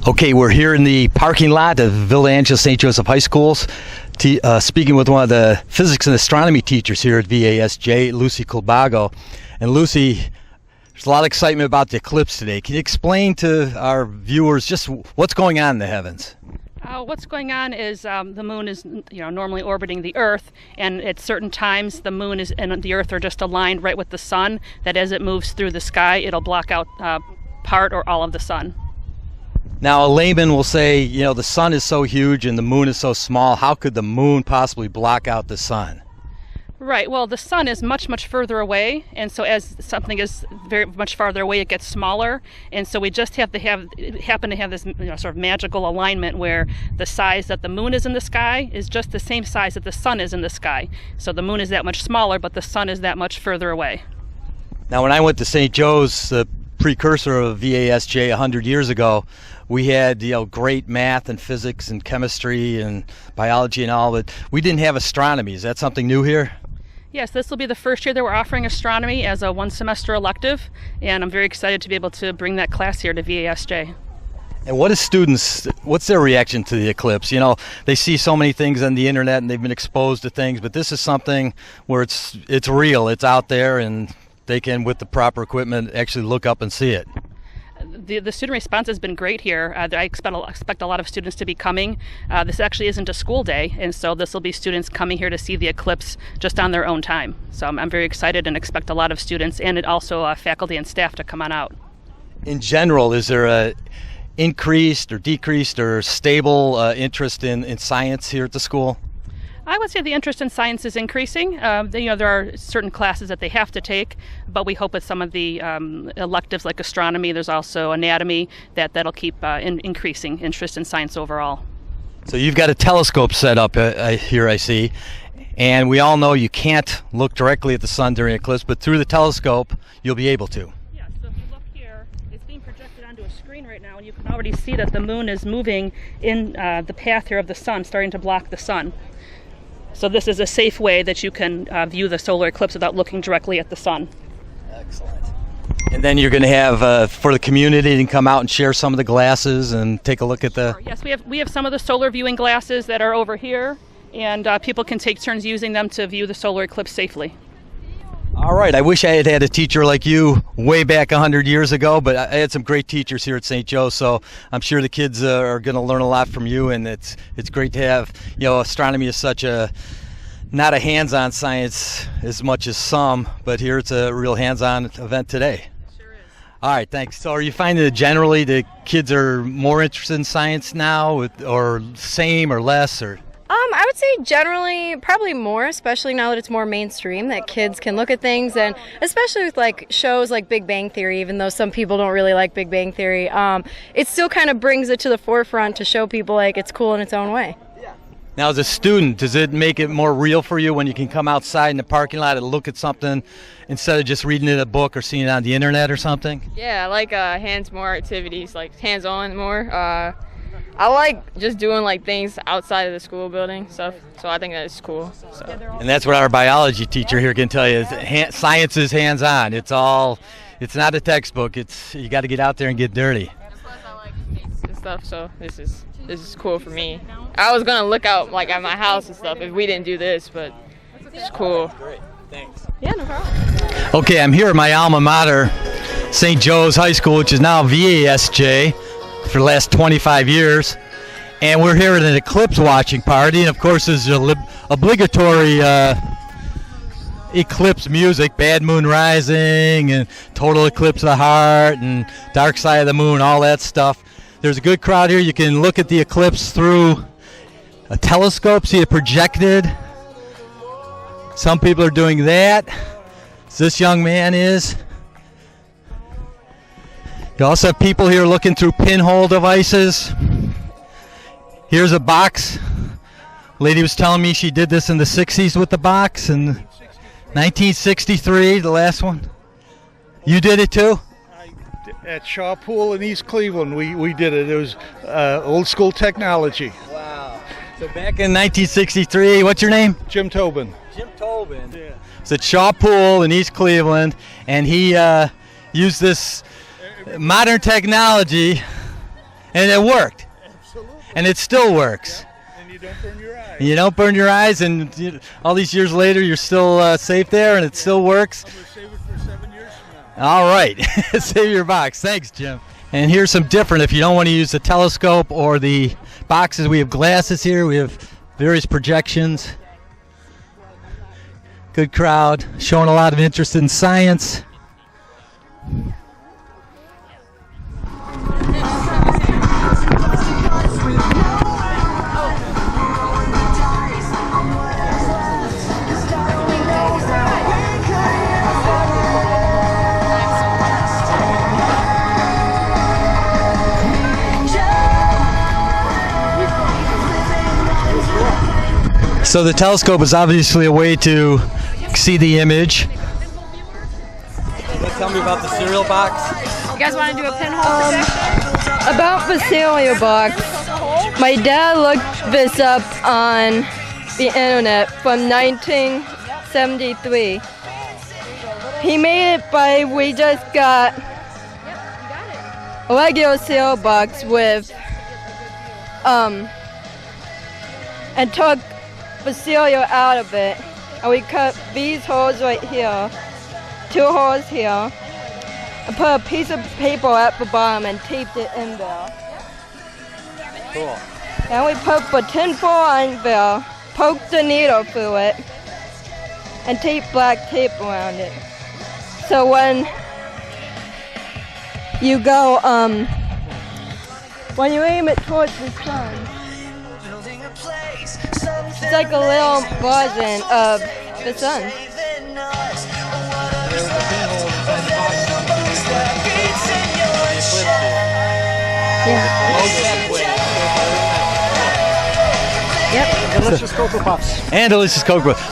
Okay, we're here in the parking lot of VASJ St. Joseph High Schools, speaking with one of the physics and astronomy teachers here at VASJ, Lucy Colbago. And Lucy, there's a lot of excitement about the eclipse today. Can you explain to our viewers just what's going on in the heavens? What's going on is the moon is, normally orbiting the Earth, and at certain times the moon and the Earth are just aligned right with the sun. That as it moves through the sky, it'll block out part or all of the sun. Now, a layman will say, the sun is so huge and the moon is so small. How could the moon possibly block out the sun? Right. Well, the sun is much, much further away, and so as something is very much farther away, it gets smaller. And so we just happen to have this sort of magical alignment where the size that the moon is in the sky is just the same size that the sun is in the sky. So the moon is that much smaller, but the sun is that much further away. Now, when I went to St. Joe's, the precursor of VASJ 100 years ago, we had great math and physics and chemistry and biology and all, but we didn't have astronomy. Is that something new here? Yes, this will be the first year that we're offering astronomy as a one-semester elective, and I'm very excited to be able to bring that class here to VASJ. And what's their reaction to the eclipse? They see so many things on the internet and they've been exposed to things, but this is something where it's real, it's out there, and they can, with the proper equipment, actually look up and see it. The student response has been great here. I expect a lot of students to be coming. This actually isn't a school day, and so this will be students coming here to see the eclipse just on their own time. So I'm very excited and expect a lot of students and also faculty and staff to come on out. In general, is there a increased or decreased or stable interest in science here at the school? I would say the interest in science is increasing. There are certain classes that they have to take, but we hope with some of the electives like astronomy, there's also anatomy, that'll keep increasing interest in science overall. So you've got a telescope set up here, I see, and we all know you can't look directly at the sun during eclipse, but through the telescope you'll be able to. Yeah, so if you look here, it's being projected onto a screen right now, and you can already see that the moon is moving in the path here of the sun, starting to block the sun. So this is a safe way that you can view the solar eclipse without looking directly at the sun. Excellent. And then you're going to have, for the community, to come out and share some of the glasses and take a look at the... Sure. Yes, we have some of the solar viewing glasses that are over here, and people can take turns using them to view the solar eclipse safely. All right. I wish I had had a teacher like you way back 100 years ago, but I had some great teachers here at St. Joe, so I'm sure the kids are going to learn a lot from you, and it's great to have, astronomy is such not a hands-on science as much as some, but here it's a real hands-on event today. Sure is. All right, thanks. So are you finding that generally the kids are more interested in science now, or same or less, or... I would say generally probably more, especially now that it's more mainstream, that kids can look at things, and especially with shows like Big Bang Theory, even though some people don't really like Big Bang Theory, it still kind of brings it to the forefront to show people it's cool in its own way. Now, as a student, does it make it more real for you when you can come outside in the parking lot and look at something instead of just reading it in a book or seeing it on the internet or something? Yeah, I like more activities, hands-on more. I like just doing things outside of the school building stuff, so I think that's cool. So. And that's what our biology teacher here can tell you. Science is hands-on. It's not a textbook. You got to get out there and get dirty. And plus I like space and stuff, so this is cool for me. I was gonna look out at my house and stuff if we didn't do this, but it's cool. Great, thanks. Yeah, no problem. Okay, I'm here at my alma mater, St. Joe's High School, which is now VASJ. For the last 25 years, and we're here at an eclipse watching party, and of course there's obligatory eclipse music, Bad Moon Rising and Total Eclipse of the Heart and Dark Side of the Moon, all that stuff. There's a good crowd here. You can look at the eclipse through a telescope, see it projected. Some people are doing that, as this young man is. You also have people here looking through pinhole devices. Here's a box. Lady was telling me she did this in the 60s with the box, in 1963, the last one. You did it too? At Shaw Pool in East Cleveland, we did it. It was old school technology. Wow. So back in 1963, what's your name? Jim Tobin. Jim Tobin. Yeah. It's at Shaw Pool in East Cleveland, and he used this modern technology And it worked. Absolutely. And it still works. And you don't burn your eyes. You don't burn your eyes, and all these years later, you're still safe there, and it still works. I'm going to save it for 7 years from now. All right, save your box. Thanks, Jim. And here's some different. If you don't want to use the telescope or the boxes, we have glasses here. We have various projections. Good crowd, showing a lot of interest in science. So the telescope is obviously a way to see the image. Tell me about the cereal box. You guys want to do a pinhole projection? About the cereal box, my dad looked this up on the internet from 1973. He made it by, we just got a regular cereal box with, and took the cereal out of it. And we cut these holes right here, 2 holes here, and put a piece of paper at the bottom and taped it in there. Cool. Then we put the tinfoil on there, poked the needle through it, and taped black tape around it. So when you go, when you aim it towards the sun, it's like a little version of the sun. Yeah. Yep. Delicious Cocoa Puffs. And delicious Cocoa Puffs.